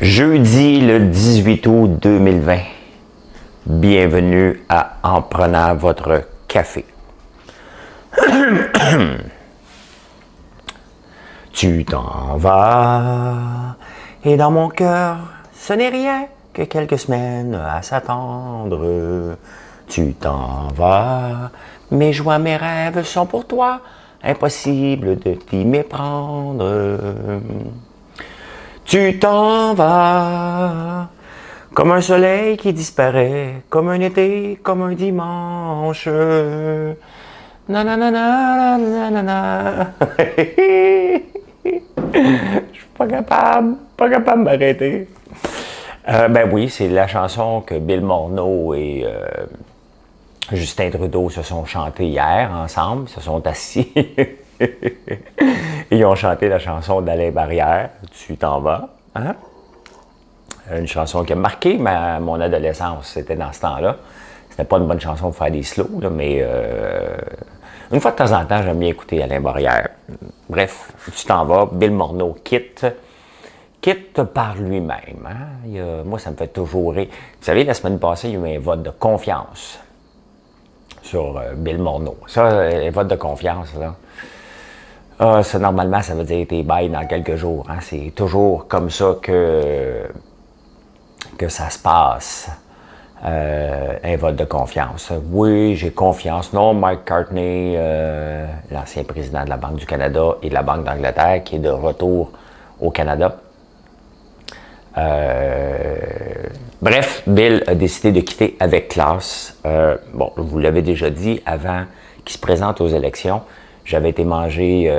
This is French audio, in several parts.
Jeudi le 18 août 2020. Bienvenue à En prenant votre café. Tu t'en vas et dans mon cœur, ce n'est rien que quelques semaines à s'attendre. Tu t'en vas, mes joies, mes rêves sont pour toi, impossible de t'y méprendre. Tu t'en vas, comme un soleil qui disparaît, comme un été, comme un dimanche. Nanana, nanana. Je suis pas capable de m'arrêter. Ben oui, c'est la chanson que Bill Morneau et Justin Trudeau se sont chantés hier ensemble, ils se sont assis. Ils ont chanté la chanson d'Alain Barrière, Tu t'en vas. Hein? Une chanson qui a marqué mon adolescence, c'était dans ce temps-là. C'était pas une bonne chanson pour faire des slows, là, mais une fois de temps en temps, j'aime bien écouter Alain Barrière. Bref, Tu t'en vas, Bill Morneau quitte par lui-même. Hein? Moi, ça me fait toujours rire. Vous savez, la semaine passée, il y a eu un vote de confiance sur Bill Morneau. Ça, un vote de confiance, là. Ça, normalement, ça veut dire t'es bail dans quelques jours. Hein? C'est toujours comme ça que ça se passe, un vote de confiance. Oui, j'ai confiance. Non, Mike Cartney, l'ancien président de la Banque du Canada et de la Banque d'Angleterre, qui est de retour au Canada. Bref, Bill a décidé de quitter avec classe. Bon, vous l'avez déjà dit, avant qu'il se présente aux élections, j'avais été manger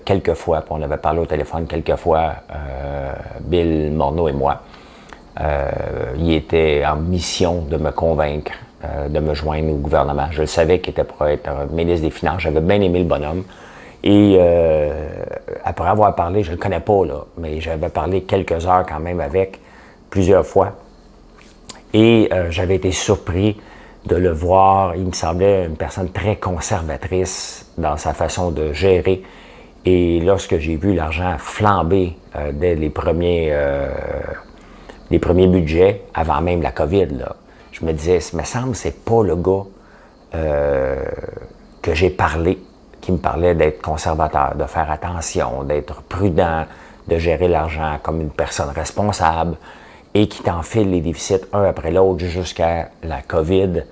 quelques fois, puis on avait parlé au téléphone quelques fois, Bill Morneau et moi. Il était en mission de me convaincre de me joindre au gouvernement. Je le savais qu'il était pour être ministre des Finances. J'avais bien aimé le bonhomme. Et après avoir parlé, je ne le connais pas, là, mais j'avais parlé quelques heures quand même avec, plusieurs fois. Et j'avais été surpris de le voir. Il me semblait une personne très conservatrice dans sa façon de gérer. Et lorsque j'ai vu l'argent flamber dès les premiers budgets, avant même la COVID, là, je me disais, il me semble que c'est pas le gars que j'ai parlé, qui me parlait d'être conservateur, de faire attention, d'être prudent, de gérer l'argent comme une personne responsable et qui t'enfile les déficits un après l'autre jusqu'à la COVID,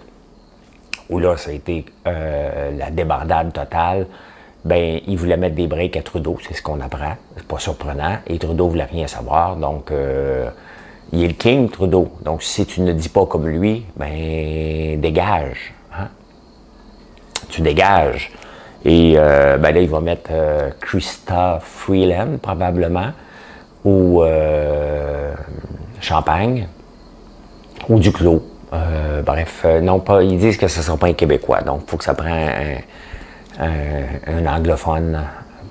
où là, ça a été la débandade totale. Ben, il voulait mettre des breaks à Trudeau, c'est ce qu'on apprend, c'est pas surprenant, et Trudeau voulait rien savoir, donc il est le king, Trudeau. Donc, si tu ne dis pas comme lui, ben, dégage. Hein? Tu dégages. Et ben là, il va mettre Chrystia Freeland, probablement, ou Champagne, ou Duclos. Bref, non pas. Ils disent que ce ne sera pas un Québécois. Donc, il faut que ça prenne un anglophone,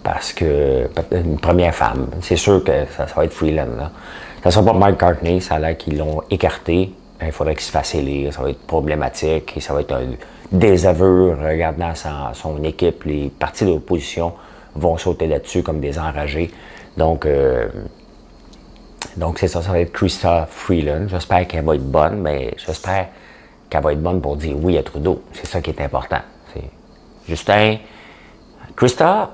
parce que une première femme. C'est sûr que ça va être Freeland, là. Ça ne sera pas Mike Cartney, ça a l'air qu'ils l'ont écarté. Il faudrait qu'il se fasse élire, ça va être problématique et ça va être un désaveu. Regardant son équipe, les partis de l'opposition vont sauter là-dessus comme des enragés. Donc c'est ça, ça va être Chrystia Freeland. J'espère qu'elle va être bonne, mais j'espère qu'elle va être bonne pour dire oui à Trudeau. C'est ça qui est important. C'est Justin, Chrystia,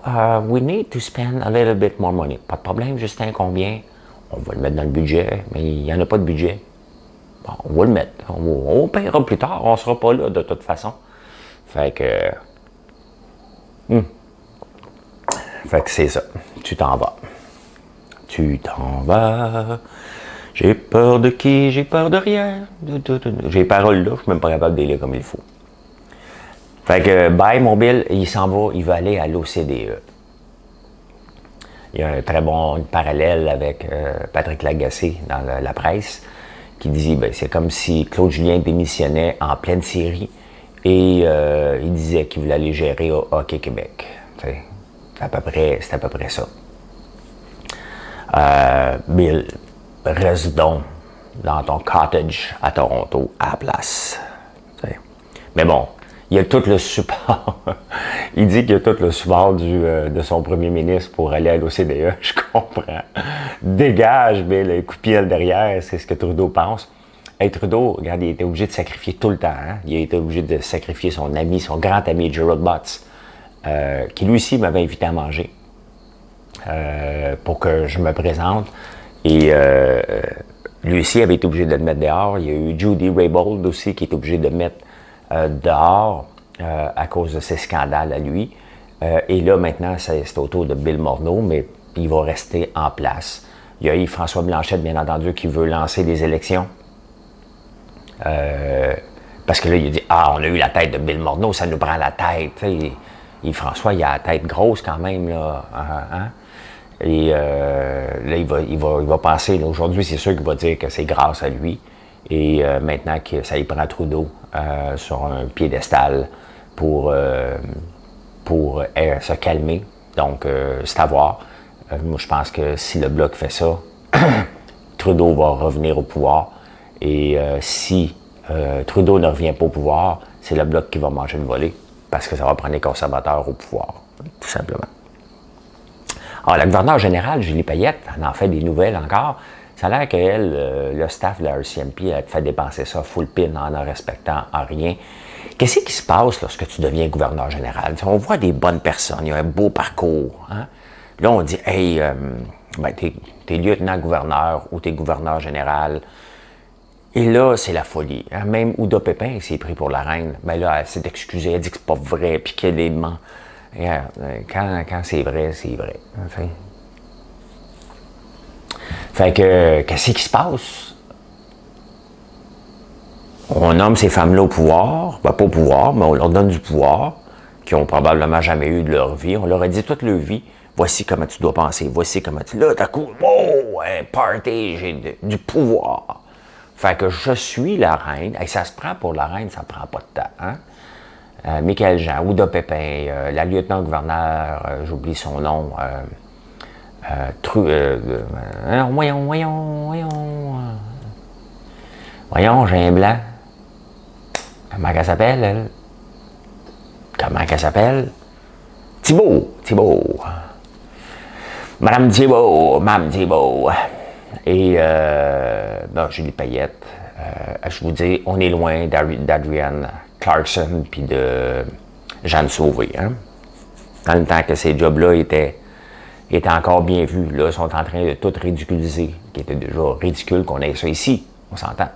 we need to spend a little bit more money. Pas de problème, Justin, combien? On va le mettre dans le budget, mais il n'y en a pas de budget. Bon, on va le mettre. On paiera plus tard. On ne sera pas là de toute façon. Fait que c'est ça. Tu t'en vas. Tu t'en vas. J'ai peur de qui? J'ai peur de rien. J'ai les paroles là. Je suis même pas capable de les lire comme il faut. Fait que, bye, mon Bill. Il s'en va. Il va aller à l'OCDE. Il y a un très bon parallèle avec Patrick Lagacé dans la presse qui disait ben, c'est comme si Claude Julien démissionnait en pleine série et il disait qu'il voulait aller gérer au Hockey Québec. C'est à peu près ça. Bill, reste donc dans ton cottage à Toronto à la place. T'sais. Mais bon, il y a tout le support. Il dit qu'il a tout le support de son premier ministre pour aller à l'OCDE. Je comprends. Dégage, mais le coup de pied derrière, c'est ce que Trudeau pense. Hey, Trudeau, regarde, il était obligé de sacrifier tout le temps. Hein? Il a été obligé de sacrifier son ami, son grand ami, Gerald Butts, qui lui aussi m'avait invité à manger pour que je me présente. Et lui aussi avait été obligé de le mettre dehors. Il y a eu Judy Raybould aussi qui est obligé de le mettre dehors à cause de ses scandales à lui. Et là, maintenant, c'est au tour de Bill Morneau, mais il va rester en place. Il y a Yves-François Blanchet, bien entendu, qui veut lancer des élections. Parce que là, il a dit « Ah, on a eu la tête de Bill Morneau, ça nous prend la tête. » Yves-François, il a la tête grosse quand même, là. Hein? Et là, il va penser, aujourd'hui, c'est sûr qu'il va dire que c'est grâce à lui. Et maintenant que ça y prend Trudeau sur un piédestal pour se calmer. Donc, c'est à voir. Moi, je pense que si le Bloc fait ça, Trudeau va revenir au pouvoir. Et si Trudeau ne revient pas au pouvoir, c'est le Bloc qui va manger une volée. Parce que ça va prendre les conservateurs au pouvoir, tout simplement. Alors, la gouverneure générale, Julie Payette, elle en fait des nouvelles encore. Ça a l'air qu'elle, le staff de la RCMP, elle te fait dépenser ça full pin en ne respectant en rien. Qu'est-ce qui se passe lorsque tu deviens gouverneur général? On voit des bonnes personnes, il y a un beau parcours. Hein? Là, on dit, hey, t'es lieutenant-gouverneur ou t'es gouverneur général. Et là, c'est la folie. Hein? Même Ouda Pépin s'est pris pour la reine. Mais là, elle s'est excusée, elle dit que c'est pas vrai, puis qu'elle est ment. Quand c'est vrai, c'est vrai. Enfin. Fait que, qu'est-ce qui se passe? On nomme ces femmes-là au pouvoir, ben, pas au pouvoir, mais on leur donne du pouvoir, qui ont probablement jamais eu de leur vie. On leur a dit toute leur vie, voici comment tu dois penser, voici comment tu... Là, d'un coup, oh, party, j'ai du pouvoir. Fait que je suis la reine. Et ça se prend pour la reine, ça prend pas de temps. Hein? Michael Jean, Ouda Pépin, la lieutenant-gouverneur, j'oublie son nom, voyons, j'ai un blanc. Comment qu'elle s'appelle, elle? Comment qu'elle s'appelle? Thibault. Madame Thibault. Et, non, Julie Payette. Je vous dis, on est loin d'Adrienne Clarkson puis de Jeanne Sauvé. Hein? Dans le temps que ces jobs-là étaient encore bien vus, là, ils sont en train de tout ridiculiser, qui était déjà ridicule qu'on ait ça ici, on s'entend.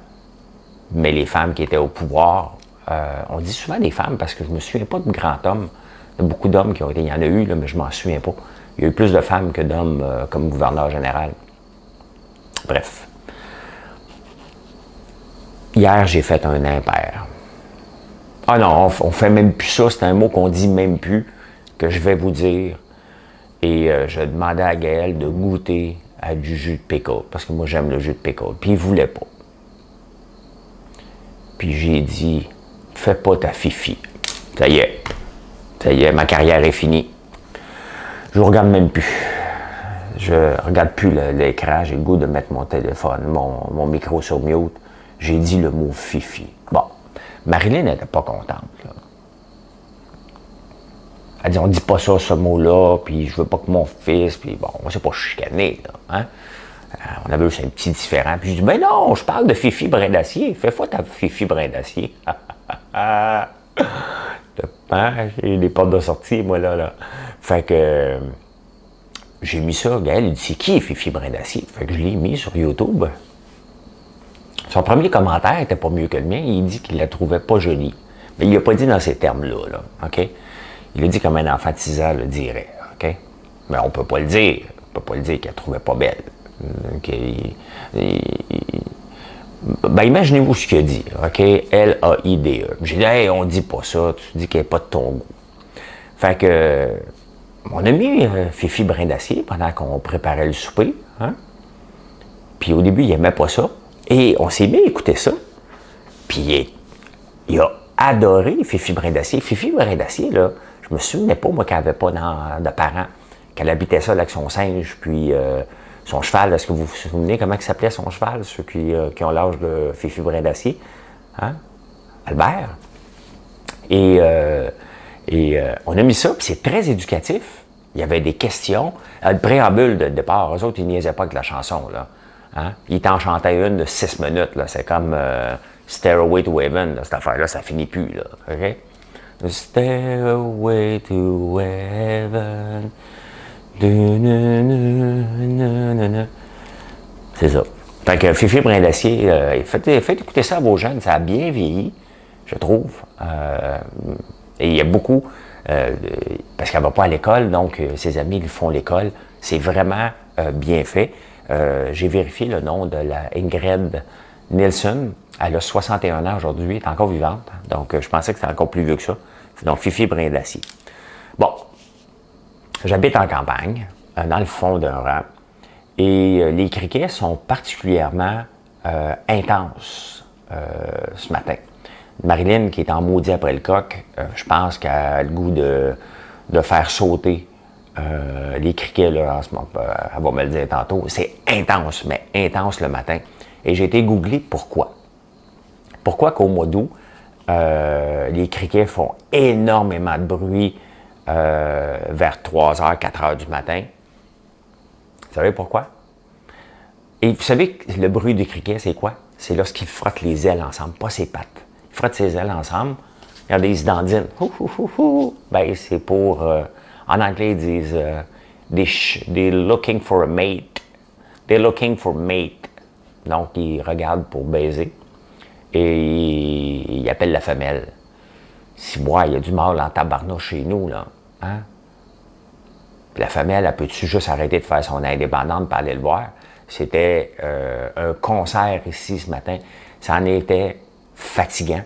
Mais les femmes qui étaient au pouvoir, on dit souvent des femmes parce que je me souviens pas de grands hommes, il y a beaucoup d'hommes qui ont été, il y en a eu, là, mais je m'en souviens pas. Il y a eu plus de femmes que d'hommes comme gouverneur général. Bref. Hier, j'ai fait un impair. Ah non, on fait même plus ça, c'est un mot qu'on dit même plus, que je vais vous dire. Et je demandais à Gaël de goûter à du jus de pickle, parce que moi j'aime le jus de pickle, puis il voulait pas. Puis j'ai dit, fais pas ta fifi. Ça y est, ma carrière est finie. Je regarde même plus. Je regarde plus l'écran, j'ai le goût de mettre mon téléphone, mon micro sur mute. J'ai dit le mot fifi. Bon, Marilyn n'était pas contente, là. Elle dit, on dit pas ça, ce mot-là, puis je veux pas que mon fils, puis bon, on s'est pas chicané, là, hein. On avait eu un petit différent, puis je dis, ben non, je parle de Fifi Brin d'Acier, fais fois ta Fifi Brin d'Acier. J'ai des portes de sortie, moi, là. Fait que, j'ai mis ça, Gaël, il dit, c'est qui Fifi Brin d'Acier? Fait que je l'ai mis sur YouTube. Son premier commentaire était pas mieux que le mien, il dit qu'il la trouvait pas jolie. Mais il l'a pas dit dans ces termes-là, là, OK? Il a dit comme un enfant de 6 ans le dirait, OK? Mais on peut pas le dire. On peut pas le dire qu'elle trouvait pas belle. Ben, imaginez-vous ce qu'il a dit, OK? L-A-I-D-E. J'ai dit, hey, on dit pas ça, tu dis qu'elle n'est pas de ton goût. Fait que, on a mis Fifi Brin d'Acier pendant qu'on préparait le souper, hein? Puis au début, il aimait pas ça. Et on s'est mis à écouter ça. Puis il a adoré Fifi Brin d'Acier. Fifi Brin d'Acier, là, je me souvenais pas, moi, qu'elle n'avait pas de parents, qu'elle habitait ça avec son singe, puis son cheval. Est-ce que vous vous souvenez comment il s'appelait son cheval, ceux qui ont l'âge de Fifi Brin d'Acier? Hein? Albert. Et Et on a mis ça, puis c'est très éducatif. Il y avait des questions. Le préambule de départ, eux autres, ils niaisaient pas avec la chanson, là. Hein? Ils t'en chantaient une de 6 minutes, là. C'est comme Stairway to Heaven, là, cette affaire-là, ça finit plus, là. OK? Stairway to Heaven. C'est ça. Fait que Fifi Brin d'Acier, faites écouter ça à vos jeunes, ça a bien vieilli, je trouve. Et il y a beaucoup, parce qu'elle ne va pas à l'école, donc ses amis lui font l'école. C'est vraiment bien fait. J'ai vérifié le nom de la Ingrid Nielsen. Elle a 61 ans aujourd'hui, elle est encore vivante. Donc, je pensais que c'était encore plus vieux que ça. Donc, Fifi Brin d'Acier. Bon, j'habite en campagne, dans le fond d'un rang. Et les criquets sont particulièrement intenses ce matin. Marilyn, qui est en maudit après le coq, je pense qu'elle a le goût de faire sauter les criquets, là, en ce moment. Elle va me le dire tantôt. C'est intense, mais intense le matin. Et j'ai été googlé pourquoi. Pourquoi qu'au mois d'août, les criquets font énormément de bruit vers 3h, 4h du matin. Vous savez pourquoi? Et vous savez que le bruit du criquet, c'est quoi? C'est lorsqu'il frotte les ailes ensemble, pas ses pattes. Il frotte ses ailes ensemble. Regardez, ils se dandinent. Ben, c'est pour... en anglais, ils disent they're looking for a mate. They're looking for mate. Donc, ils regardent pour baiser. Et ils appellent la femelle. Si moi, il y a du mâle en tabarnouche chez nous, là. Hein? La femelle, elle peut-tu juste arrêter de faire son indépendante pour aller le voir? C'était un concert ici ce matin. Ça en était fatigant.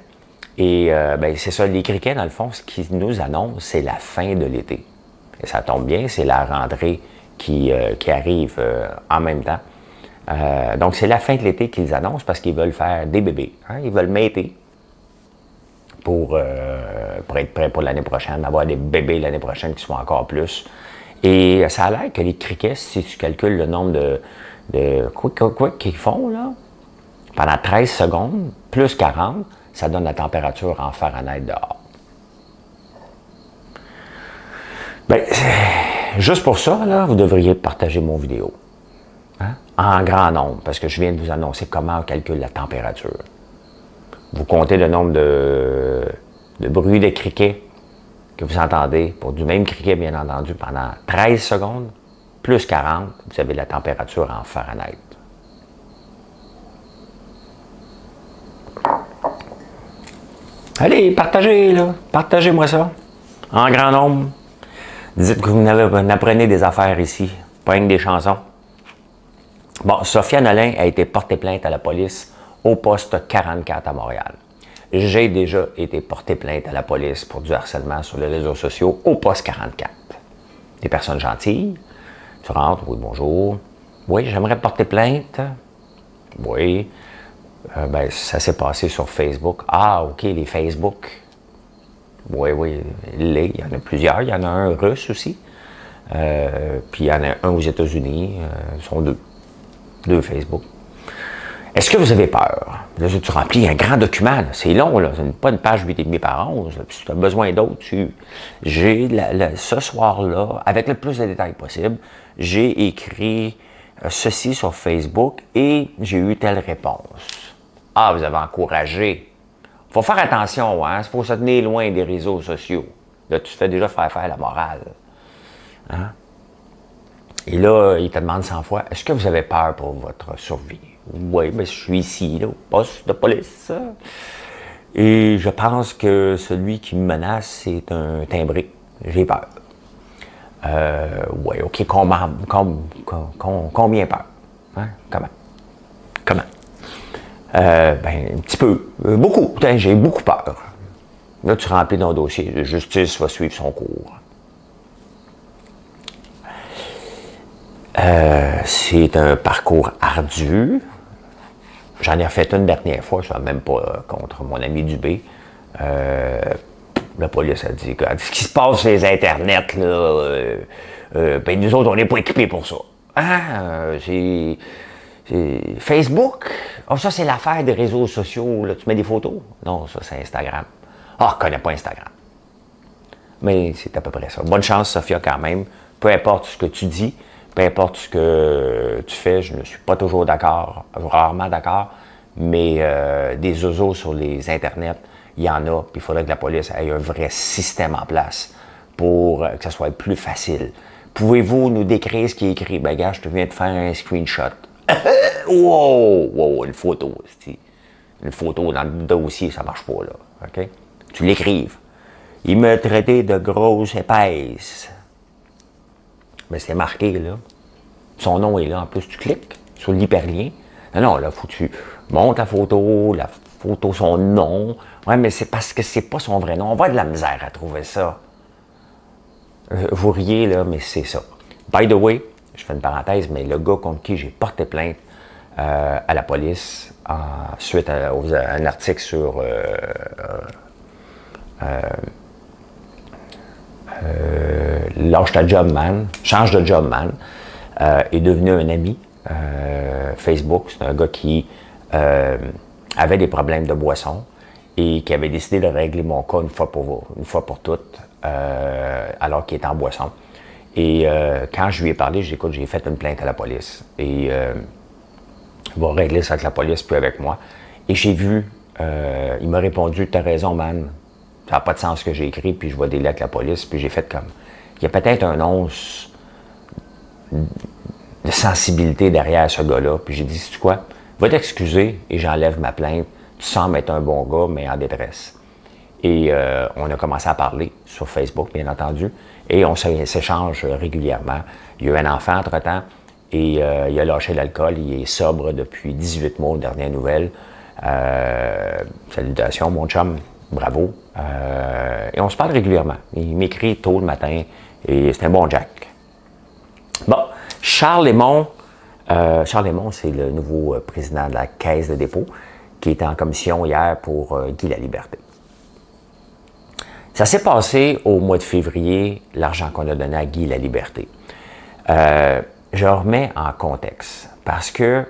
Et ben, c'est ça, les criquets, dans le fond, ce qui nous annonce, c'est la fin de l'été. Et ça tombe bien, c'est la rentrée qui arrive en même temps. Donc, c'est la fin de l'été qu'ils annoncent parce qu'ils veulent faire des bébés. Hein? Ils veulent mater pour être prêts pour l'année prochaine, avoir des bébés l'année prochaine qui soient encore plus. Et ça a l'air que les criquets, si tu calcules le nombre de quoi qu'ils font, là, pendant 13 secondes, plus 40, ça donne la température en Fahrenheit dehors. Bien, juste pour ça, là, vous devriez partager mon vidéo. Hein? En grand nombre, parce que je viens de vous annoncer comment on calcule la température. Vous comptez le nombre de bruits de criquets que vous entendez, pour du même criquet, bien entendu, pendant 13 secondes, plus 40, vous avez la température en Fahrenheit. Allez, partagez, là. Partagez-moi ça. En grand nombre. Dites que vous apprenez des affaires ici, pas rien que des chansons. Bon, Sophia Nolin a été portée plainte à la police au poste 44 à Montréal. J'ai déjà été porté plainte à la police pour du harcèlement sur les réseaux sociaux au poste 44. Des personnes gentilles. Tu rentres, oui, bonjour. Oui, j'aimerais porter plainte. Oui. Ben, ça s'est passé sur Facebook. Ah, OK, les Facebook. Oui, il y en a plusieurs. Il y en a un russe aussi. Puis il y en a un aux États-Unis. Ils sont deux. Deux Facebook. Est-ce que vous avez peur? Là, tu remplis un grand document. C'est long, là. C'est pas une page 8,5 par 11. Là. Si tu as besoin d'autres, j'ai ce soir-là, avec le plus de détails possible, j'ai écrit ceci sur Facebook et j'ai eu telle réponse. Ah, vous avez encouragé. Il faut faire attention, hein? Il faut se tenir loin des réseaux sociaux. Là, tu te fais déjà faire la morale. Hein? Et là, il te demande 100 fois, est-ce que vous avez peur pour votre survie? Oui, mais je suis ici, là, au poste de police. Et je pense que celui qui me menace, c'est un timbré. J'ai peur. Oui, OK, combien peur? Hein? Comment? Ben, un petit peu. Beaucoup. J'ai beaucoup peur. Là, tu remplis ton dossier. La justice va suivre son cours. C'est un parcours ardu. J'en ai refait une dernière fois, je ne suis même pas contre mon ami Dubé. La police a dit que ce qui se passe sur les internets, là, ben nous autres, on n'est pas équipés pour ça. Ah, c'est Facebook. Oh, ça, c'est l'affaire des réseaux sociaux. Là. Tu mets des photos? Non, ça, c'est Instagram. Ah, je ne connais pas Instagram. mais c'est à peu près ça. Bonne chance, Sophia, quand même. Peu importe ce que tu dis, peu importe ce que tu fais, je ne suis pas toujours d'accord, rarement d'accord, mais des zozos sur les internets, il y en a, puis il faudrait que la police ait un vrai système en place pour que ça soit plus facile. Pouvez-vous nous décrire ce qui est écrit? Ben, gars, je te viens de faire un screenshot. Wow! Wow! Une photo, c'est une photo dans le dossier, ça marche pas, là. OK? Tu l'écrives. Il m'a traité de grosse épaisse. Mais c'est marqué, là. Son nom est là. En plus, tu cliques sur l'hyperlien. Non, là, faut que tu montes la photo, son nom. Ouais, mais c'est parce que c'est pas son vrai nom. On va avoir de la misère à trouver ça. Vous riez, là, mais c'est ça. By the way, je fais une parenthèse, mais le gars contre qui j'ai porté plainte à la police suite à un article sur lâche ta job, man, change de job, man, est devenu un ami Facebook. C'est un gars qui avait des problèmes de boisson et qui avait décidé de régler mon cas une fois pour toutes, alors qu'il était en boisson. Et quand je lui ai parlé, j'ai dit, écoute, j'ai fait une plainte à la police. Et il va régler ça avec la police, puis avec moi. Et j'ai vu, il m'a répondu, t'as raison, man. Ça n'a pas de sens ce que j'ai écrit, puis je vais délai avec la police. Puis j'ai fait comme, il y a peut-être un once de sensibilité derrière ce gars-là. Puis j'ai dit, sais-tu quoi? Va t'excuser et j'enlève ma plainte. Tu sembles être un bon gars, mais en détresse. Et on a commencé à parler sur Facebook, bien entendu, et on s'échange régulièrement. Il y a eu un enfant entre-temps, et il a lâché l'alcool. Il est sobre depuis 18 mois, dernière nouvelle. Salutations, mon chum, bravo. Et on se parle régulièrement. Il m'écrit tôt le matin, et c'est un bon Jack. Bon, Charles Lemond, c'est le nouveau président de la Caisse de dépôt, qui était en commission hier pour Guy Laliberté. Ça s'est passé au mois de février, l'argent qu'on a donné à Guy Laliberté. Je remets en contexte parce que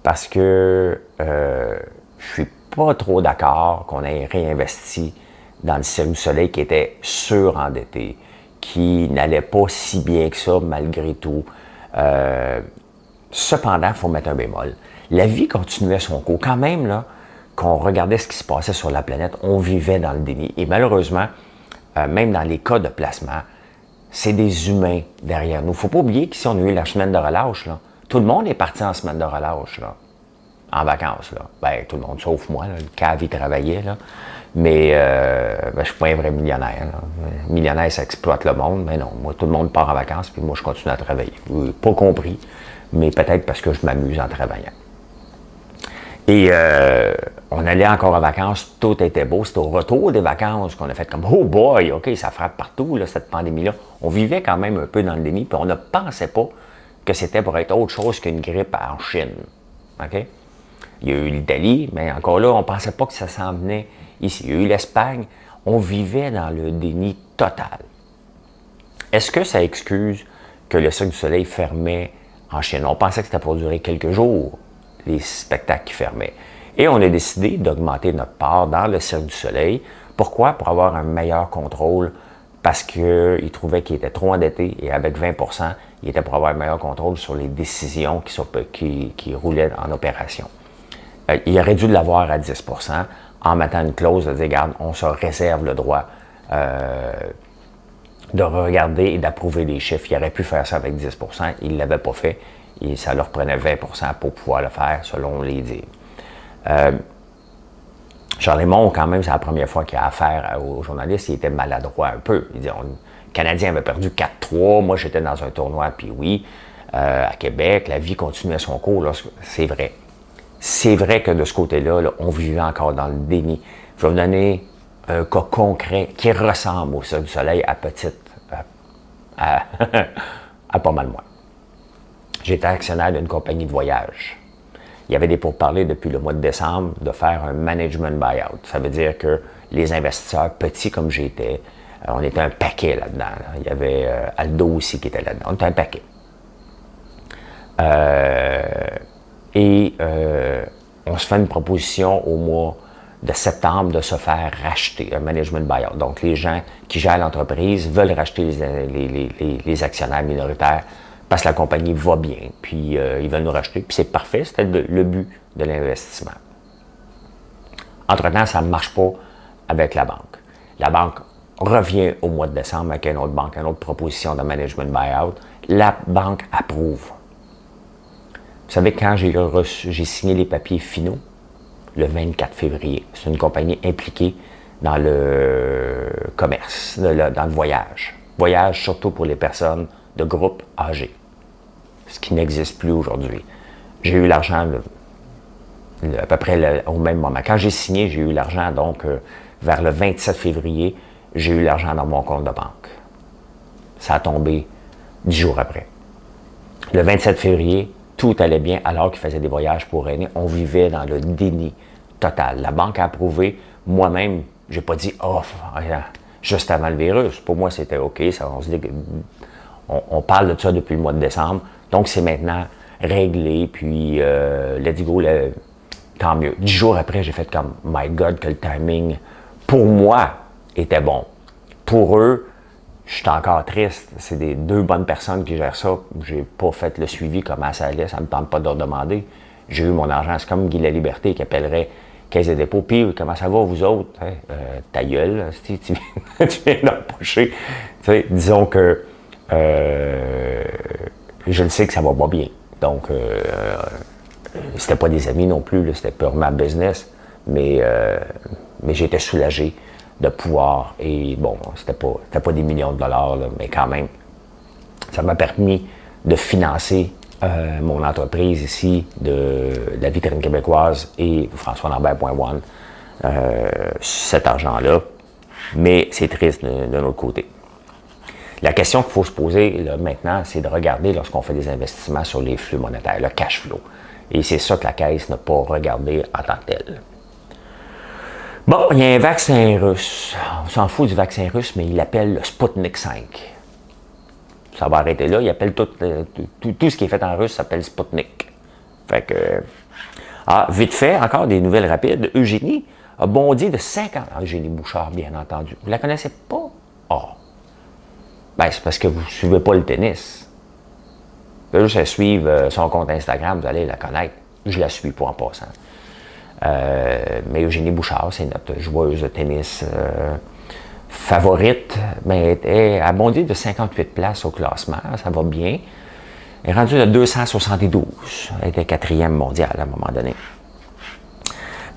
je suis pas trop d'accord qu'on ait réinvesti dans le Cirque du Soleil qui était surendetté, qui n'allait pas si bien que ça malgré tout. Cependant, il faut mettre un bémol. La vie continuait son cours. Quand même, là, qu'on regardait ce qui se passait sur la planète, on vivait dans le déni. Et malheureusement, même dans les cas de placement, c'est des humains derrière nous. Il ne faut pas oublier qu'ici, on a eu la semaine de relâche. Là. Tout le monde est parti en semaine de relâche, là, en vacances. Là. Ben, tout le monde, sauf moi. Là, le cave, il travaillait. Là. Mais je ne suis pas un vrai millionnaire. Là. Millionnaire, ça exploite le monde. Mais non, moi, tout le monde part en vacances, puis moi, je continue à travailler. Pas compris, mais peut-être parce que je m'amuse en travaillant. Et on allait encore en vacances, tout était beau. C'était au retour des vacances qu'on a fait comme « Oh boy, OK, ça frappe partout, là, cette pandémie-là. » On vivait quand même un peu dans le déni, puis on ne pensait pas que c'était pour être autre chose qu'une grippe en Chine. OK? Il y a eu l'Italie, mais encore là, on ne pensait pas que ça s'en venait ici. Il y a eu l'Espagne. On vivait dans le déni total. Est-ce que ça excuse que le Cirque du Soleil fermait en Chine? On pensait que c'était pour durer quelques jours, les spectacles qui fermaient. Et on a décidé d'augmenter notre part dans le Cirque du Soleil. Pourquoi? Pour avoir un meilleur contrôle, parce qu'ils trouvaient qu'il était trop endetté et avec 20 il était pour avoir un meilleur contrôle sur les décisions qui roulaient en opération. Il aurait dû l'avoir à 10 en mettant une clause de dire, regarde, on se réserve le droit de regarder et d'approuver les chiffres. Il aurait pu faire ça avec 10 il ne l'avait pas fait. Et ça leur prenait 20 pour pouvoir le faire, selon les dires. Charles Lemond, quand même, c'est la première fois qu'il a affaire aux journalistes. Il était maladroit un peu. Il dit, le Canadien avait perdu 4-3. Moi, j'étais dans un tournoi, puis oui, à Québec. La vie continuait son cours. C'est vrai. C'est vrai que de ce côté-là, là, on vivait encore dans le déni. Je vais vous donner un cas concret qui ressemble au Cirque du Soleil à pas mal moins. J'étais actionnaire d'une compagnie de voyage. Il y avait des pourparlers depuis le mois de décembre de faire un management buyout. Ça veut dire que les investisseurs, petits comme j'étais, on était un paquet là-dedans. Là. Il y avait Aldo aussi qui était là-dedans. On était un paquet. On se fait une proposition au mois de septembre de se faire racheter, un management buyout. Donc, les gens qui gèrent l'entreprise veulent racheter les actionnaires minoritaires parce que la compagnie va bien, puis ils veulent nous racheter, puis c'est parfait, c'était le but de l'investissement. Entre-temps, ça ne marche pas avec la banque. La banque revient au mois de décembre avec une autre banque, une autre proposition de management buyout. La banque approuve. Vous savez, quand j'ai signé les papiers finaux, le 24 février, c'est une compagnie impliquée dans le commerce, dans le voyage. Voyage surtout pour les personnes de groupe âgés, ce qui n'existe plus aujourd'hui. J'ai eu l'argent à peu près au même moment. Quand j'ai signé, j'ai eu l'argent, donc vers le 27 février, j'ai eu l'argent dans mon compte de banque. Ça a tombé 10 jours après. Le 27 février, tout allait bien alors qu'ils faisaient des voyages pour aînés. On vivait dans le déni total. La banque a approuvé. Moi-même, je n'ai pas dit « oh » juste avant le virus. Pour moi, c'était OK. On parle de ça depuis le mois de décembre. Donc, c'est maintenant réglé. Puis, let's go, tant mieux. 10 jours après, j'ai fait comme « my God, que le timing, pour moi, était bon. » Pour eux, je suis encore triste. C'est deux bonnes personnes qui gèrent ça. J'ai pas fait le suivi comment ça allait. Ça me tente pas de leur demander. J'ai eu mon argent. C'est comme Guy Laliberté qui appellerait Caisse de dépôt. Puis, comment ça va, vous autres? Ta gueule, tu viens d'empocher. Disons que je le sais que ça va pas bien. Donc, c'était pas des amis non plus. C'était purement business. Mais j'étais soulagé de pouvoir, et bon, c'était pas des millions de dollars, là, mais quand même, ça m'a permis de financer mon entreprise ici, de la vitrine québécoise et François Lambert.one, cet argent-là, mais c'est triste d'un autre côté. La question qu'il faut se poser là, maintenant, c'est de regarder lorsqu'on fait des investissements sur les flux monétaires, le cash flow. Et c'est ça que la Caisse n'a pas regardé en tant que tel. Bon, il y a un vaccin russe. On s'en fout du vaccin russe, mais il l'appelle le Sputnik 5. Ça va arrêter là. Il appelle tout ce qui est fait en russe s'appelle Sputnik. Fait que... vite fait, encore des nouvelles rapides. Eugénie a bondi de 50 ans. Eugénie Bouchard, bien entendu. Vous la connaissez pas? Ben, c'est parce que vous ne suivez pas le tennis. Vous pouvez juste suivre son compte Instagram, vous allez la connaître. Je la suis pas en passant. Mais Eugénie Bouchard, c'est notre joueuse de tennis favorite, mais elle a bondi de 58 places au classement, ça va bien. Elle est rendue de 272, elle était 4e mondiale à un moment donné.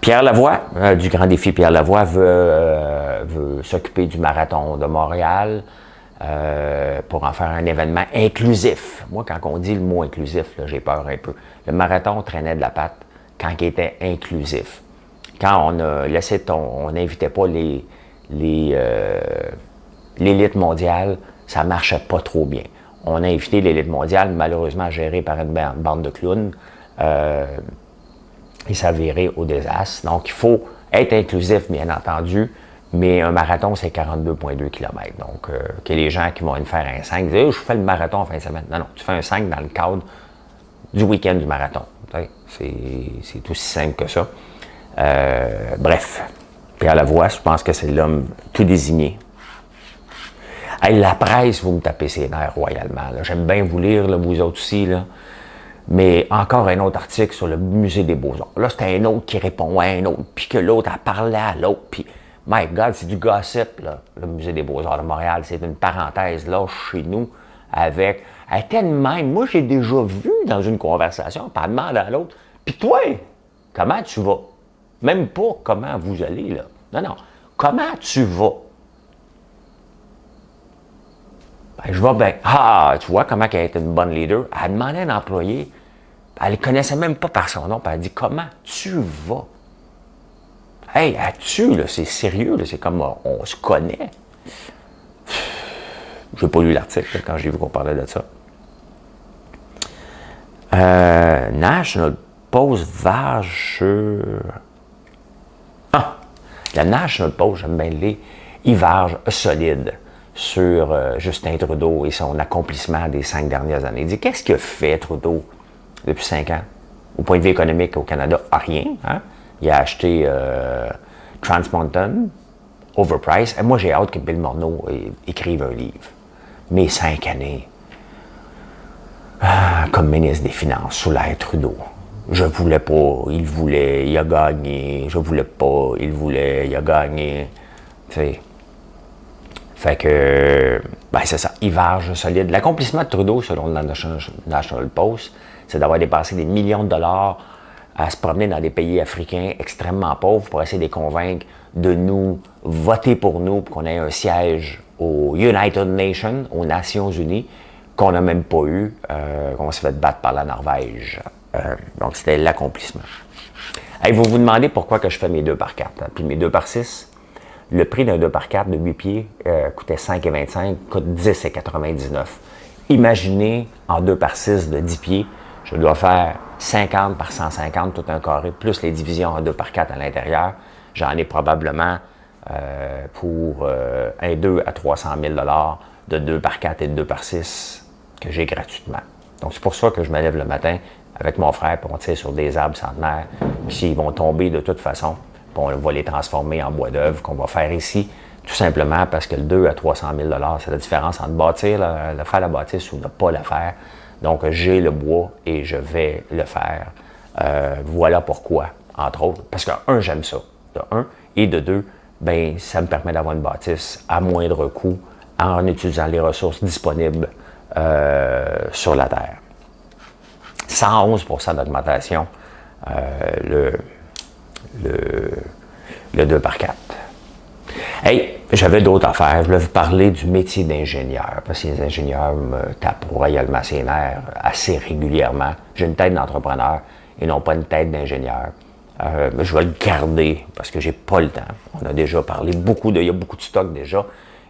Pierre Lavoie, du Grand Défi Pierre Lavoie, veut s'occuper du marathon de Montréal pour en faire un événement inclusif. Moi, quand on dit le mot inclusif, j'ai peur un peu. Le marathon traînait de la patte quand il était inclusif. Quand on a laissé on n'invitait pas l'élite mondiale, ça ne marchait pas trop bien. On a invité l'élite mondiale, malheureusement gérée par une bande de clowns, et ça virait au désastre. Donc, il faut être inclusif, bien entendu, mais un marathon, c'est 42,2 km. Donc, que les gens qui vont aller faire un 5 disent « je fais le marathon en fin de semaine ». Non, non, tu fais un 5 dans le cadre du week-end du marathon. C'est aussi simple que ça. Bref, Pierre Lavoie, je pense que c'est l'homme tout désigné. Hey, la presse, vous me tapez ses nerfs royalement. J'aime bien vous lire, là, vous autres aussi. Là. Mais encore un autre article sur le musée des Beaux-Arts. Là, c'était un autre qui répond à un autre, puis que l'autre a parlé à l'autre. Puis, my God, c'est du gossip, là, le musée des Beaux-Arts de Montréal. C'est une parenthèse là chez nous avec... Elle était de même. Moi, j'ai déjà vu dans une conversation, pas demander à l'autre, puis toi, comment tu vas? Même pas comment vous allez, là. Non, non. Comment tu vas? Ben, je vais bien. Ah, tu vois comment elle était une bonne leader? Elle a demandé à un employé, elle ne connaissait même pas par son nom, puis elle a dit, comment tu vas? Hey, as-tu, là, c'est sérieux, là, c'est comme on se connaît. Je n'ai pas lu l'article quand j'ai vu qu'on parlait de ça. National Post varge sur... la National Post, j'aime bien le lire, il varge solide sur Justin Trudeau et son accomplissement des 5 dernières années. Il dit, qu'est-ce qu'il a fait Trudeau depuis 5 ans? Au point de vue économique au Canada, rien. Hein? Il a acheté Trans Mountain, overpriced. Et moi, j'ai hâte que Bill Morneau écrive un livre. Mes 5 années comme ministre des Finances sous l'ère Trudeau. Je voulais pas, il voulait, il a gagné. Je voulais pas, il voulait, il a gagné. Tu sais. Fait que, ben c'est ça, hiver solide. L'accomplissement de Trudeau, selon le National Post, c'est d'avoir dépassé des millions de dollars à se promener dans des pays africains extrêmement pauvres pour essayer de les convaincre de nous voter pour nous, pour qu'on ait un siège aux United Nations, aux Nations Unies, qu'on n'a même pas eu, qu'on s'est fait battre par la Norvège. Donc, c'était l'accomplissement. Hey, vous vous demandez pourquoi que je fais mes 2 par 4, hein? Puis mes 2 par 6. Le prix d'un 2 par 4 de 8 pieds coûtait 5,25, coûte 10,99. Imaginez, en 2 par 6 de 10 pieds, je dois faire 50 par 150, tout un carré, plus les divisions en 2 par 4 à l'intérieur. J'en ai probablement pour un 2 à 300 000 $ de 2 par 4 et de 2 par 6 que j'ai gratuitement. Donc, c'est pour ça que je me lève le matin avec mon frère, puis on tire sur des arbres centenaires, puis s'ils vont tomber de toute façon, puis on va les transformer en bois d'œuvre qu'on va faire ici, tout simplement parce que le 2 à 300 000 $, c'est la différence entre bâtir, faire la bâtisse ou ne pas la faire. Donc, j'ai le bois et je vais le faire. Voilà pourquoi, entre autres. Parce que, un, j'aime ça, de un. Et de deux, ben, ça me permet d'avoir une bâtisse à moindre coût en utilisant les ressources disponibles sur la Terre. 111 % d'augmentation, le 2 par 4. Hey, j'avais d'autres affaires. Je voulais vous parler du métier d'ingénieur, parce que les ingénieurs me tapent royalement ses nerfs assez régulièrement. J'ai une tête d'entrepreneur et non pas une tête d'ingénieur. Mais je vais le garder parce que j'ai pas le temps. On a déjà parlé il y a beaucoup de stock déjà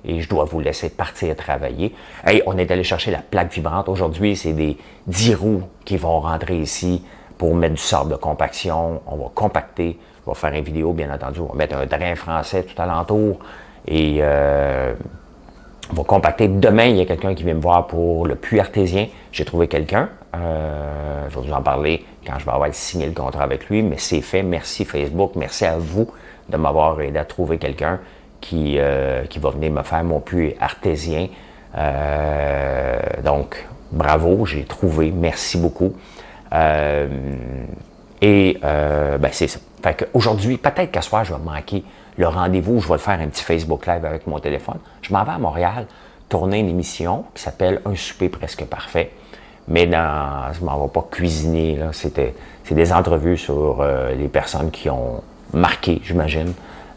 et je dois vous laisser partir travailler. Hey, on est allé chercher la plaque vibrante. Aujourd'hui, c'est des 10 roues qui vont rentrer ici pour mettre du sable de compaction. On va compacter. Je vais faire une vidéo, bien entendu. On va mettre un drain français tout alentour et on va compacter. Demain, il y a quelqu'un qui vient me voir pour le puits artésien. J'ai trouvé quelqu'un. Je vais vous en parler quand je vais avoir signé le contrat avec lui, mais c'est fait. Merci Facebook. Merci à vous de m'avoir aidé à trouver quelqu'un qui va venir me faire mon puits artésien. Donc, bravo, j'ai trouvé. Merci beaucoup. Ben, c'est ça. Fait qu'aujourd'hui, peut-être qu'à soir, je vais manquer le rendez-vous. Je vais le faire un petit Facebook Live avec mon téléphone. Je m'en vais à Montréal tourner une émission qui s'appelle Un souper presque parfait. Mais je ne m'en vais pas cuisiner. C'est des entrevues sur les personnes qui ont marqué, j'imagine,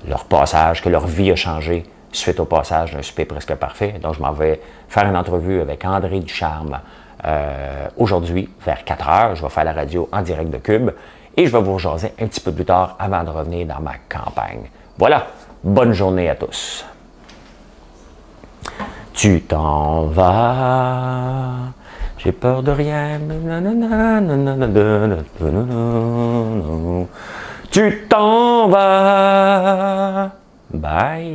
leur passage, que leur vie a changé suite au passage d'un souper presque parfait. Donc, je m'en vais faire une entrevue avec André Ducharme aujourd'hui, vers 4 heures. Je vais faire la radio en direct de Cube et je vais vous rejaser un petit peu plus tard avant de revenir dans ma campagne. Voilà, bonne journée à tous. Tu t'en vas, j'ai peur de rien. Tu t'en vas, bye.